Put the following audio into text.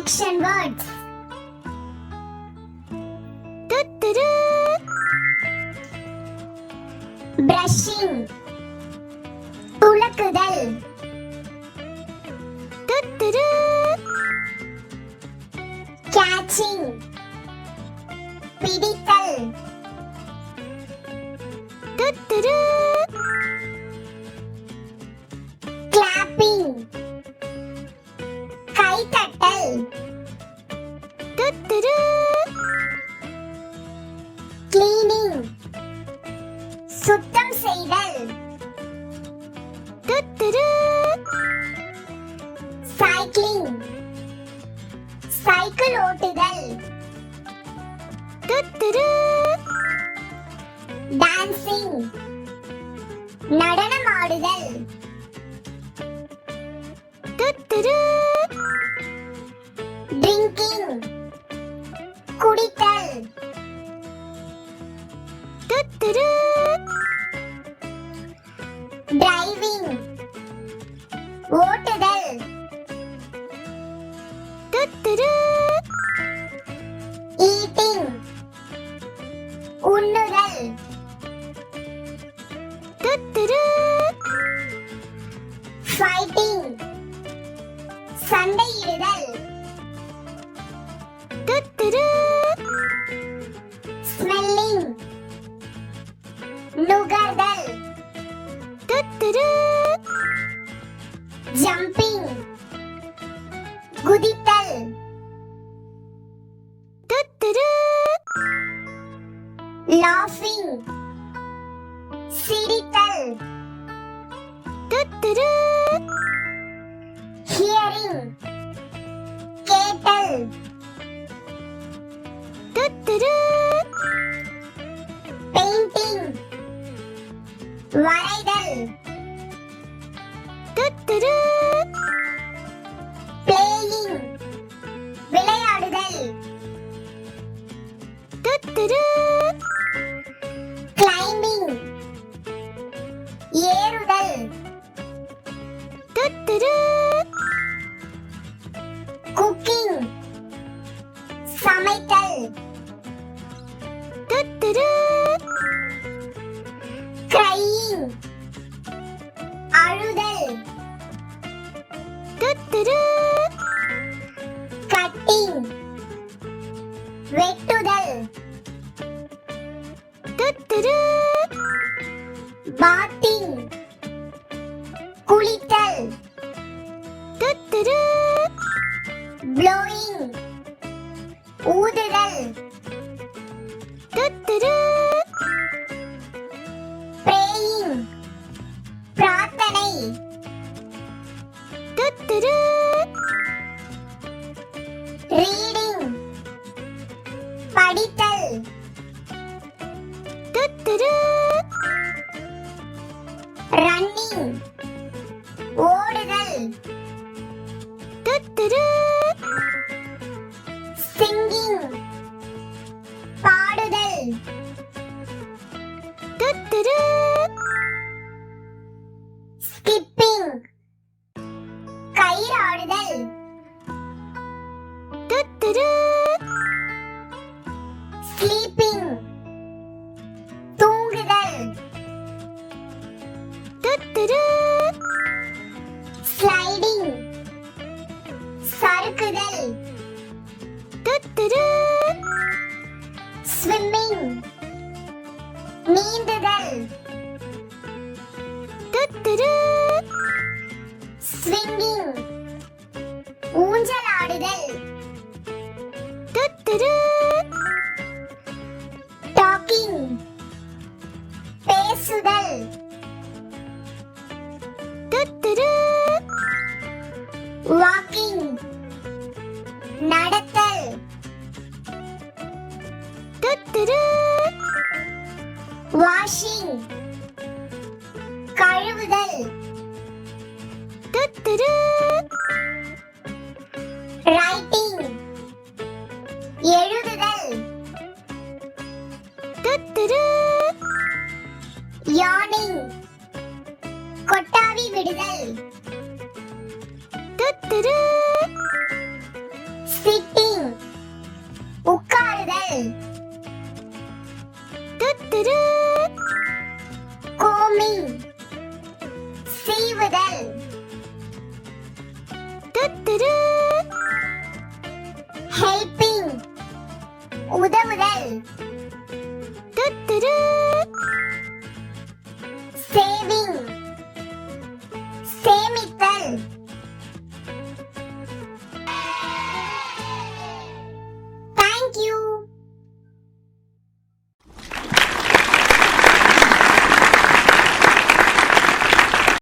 Action words. Brushing. துலக்குதல். Catching. பிடித்தல். Clapping. கைதட்டல். Cleaning. சுத்தம் செய்தல். Cycling. சைக்கிள் ஓட்டுதல். Dancing. நடனமாடுதல். Drinking. குடித்தல். Driving. ஓட்டுதல். Eating. உண்ணுதல். Fighting. சண்டையிடுதல். Smelling. நுகர்தல். Jumping. குதித்தல். Laughing. சிரித்தல். Hearing. கேட்டல். Painting. வரைதல். Playing. விளையாடுதல். Climbing. ஏறுதல். Cooking. சமைத்தல். Crying. அழுதல். Cutting. வெட்டுதல். Bathing. குளித்தல். Blowing. ஊதுதல். Praying. பிரார்த்தனை. Reading. படித்தல். Running. ஓடுதல். Singing. பாடுதல். Skipping. கயிறாடுதல். Sleeping. தூங்குதல். Sliding. சறுக்குதல். Swimming. நீந்துதல். Swinging. ஊஞ்சலாடுதல். Talking. பேசுதல். Walking. நடத்தல். Washing. கழுவுதல். Writing. எழுதுதல். Yawning. கொட்டாவி விடுதல். சேமித்தல்